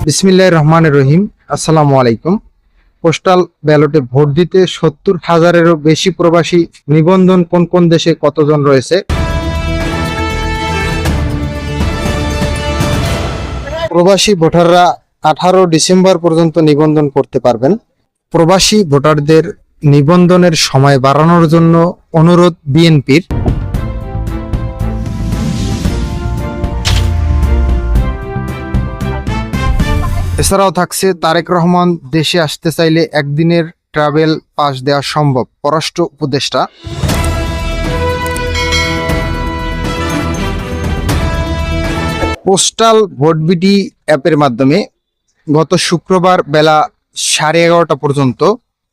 বিসমিল্লাহির রহমানির রহিম। আসসালামু আলাইকুম। পোস্টাল ব্যালটে ভোট দিতে ৭০,০০০-এরও বেশি প্রবাসী নিবন্ধন কোন কোন দেশে কতজন রয়েছে? প্রবাসী ভোটাররা 18 ডিসেম্বর পর্যন্ত নিবন্ধন করতে পারবেন। প্রবাসী ভোটারদের নিবন্ধনের সময় বাড়ানোর জন্য অনুরোধ বিএনপির। এছাড়াও থাকছে তারেক রহমান দেশে আসতে চাইলে একদিনের ট্রাভেল পাস দেওয়া সম্ভব, পররাষ্ট্র উপদেষ্টা। পোস্টাল ভোট বিডি অ্যাপের মাধ্যমে গত শুক্রবার বেলা 11:30 পর্যন্ত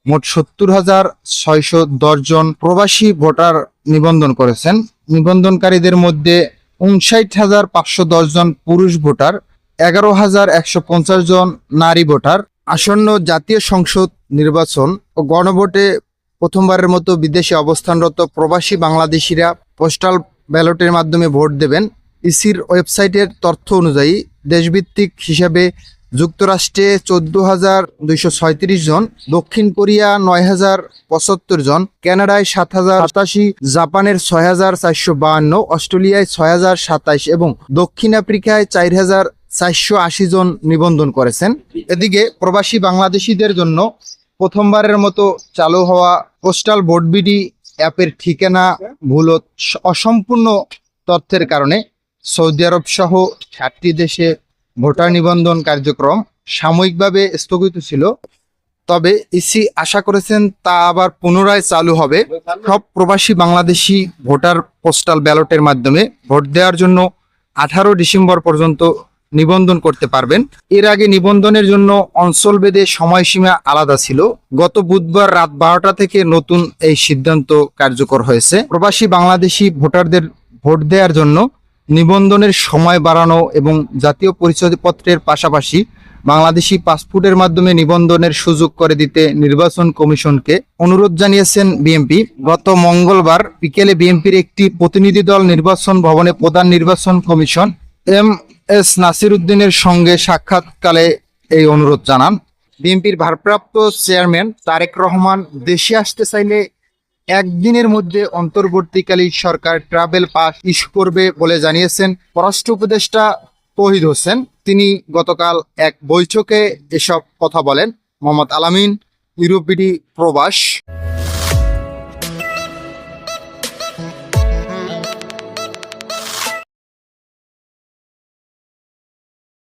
মোট ৭০,৬১০ জন প্রবাসী ভোটার নিবন্ধন করেছেন। নিবন্ধনকারীদের মধ্যে ৫৯,৫১০ জন পুরুষ ভোটার, 11,150 জন নারী ভোটার। আসন্ন জাতীয় সংসদ নির্বাচন ও গণভোটে প্রথমবারের মতো বিদেশে অবস্থানরত প্রবাসী বাংলাদেশিরা পোস্টাল ব্যালটের মাধ্যমে ভোট দেবেন। ইসির ওয়েবসাইটের তথ্য অনুযায়ী দেশভিত্তিক হিসাবে যুক্তরাষ্ট্রে 14,236 জন, দক্ষিণ কোরিয়া 9,075 জন, কানাডায় 7,087, জাপানের 6,452, অস্ট্রেলিয়ায় 6,027 এবং দক্ষিণ আফ্রিকায় 4,480 জন নিবন্ধন করেছেন। এদিকে প্রবাসী বাংলাদেশিদের জন্য প্রথমবারের মতো চালু হওয়া পোস্টাল ভোট বিডি অ্যাপের ঠিকানা ভুল ও অসম্পূর্ণ তথ্যের কারণে সৌদি আরব সহ 7টি দেশে ভোটার নিবন্ধন কার্যক্রম সাময়িকভাবে স্থগিত ছিল। তবে ইসি আশা করেছেন তা আবার পুনরায় চালু হবে। সব প্রবাসী বাংলাদেশি ভোটার পোস্টাল ব্যালটের মাধ্যমে ভোট দেওয়ার জন্য 18 ডিসেম্বর পর্যন্ত নিবন্ধন করতে পারবেন। এর আগে নিবন্ধনের জন্য অঞ্চলভেদে সময়সীমা আলাদা ছিল। গত বুধবার রাত 12টা থেকে নতুন এই সিদ্ধান্ত কার্যকর হয়েছে। প্রবাসী বাংলাদেশি ভোটারদের ভোট দেওয়ার জন্য নিবন্ধনের সময় বাড়ানো এবং জাতীয় পরিচয়পত্রের পাশাপাশি বাংলাদেশি পাসপোর্টের মাধ্যমে নিবন্ধনের সুযোগ করে দিতে নির্বাচন কমিশনকে অনুরোধ জানিয়েছেন বিএনপি। গত মঙ্গলবার বিকেলে বিএনপির একটি প্রতিনিধি দল নির্বাচন ভবনে প্রধান নির্বাচন কমিশন এম.এস. নাসির উদ্দিনের সঙ্গে সাক্ষাৎকালে এই অনুরোধ জানান। বিএনপির ভারপ্রাপ্ত চেয়ারম্যান তারেক রহমান দেশে আসতে চাইলে একদিনের মধ্যে অন্তর্বর্তীকালীন সরকার ট্রাভেল পাস ইস্যু করবে বলে জানিয়েছেন পররাষ্ট্র উপদেষ্টা তৌহিদ হোসেন। তিনি গতকাল এক বৈঠকে এসব কথা বলেন। মোহাম্মদ আলামিন, ইউরোপিডি প্রবাস।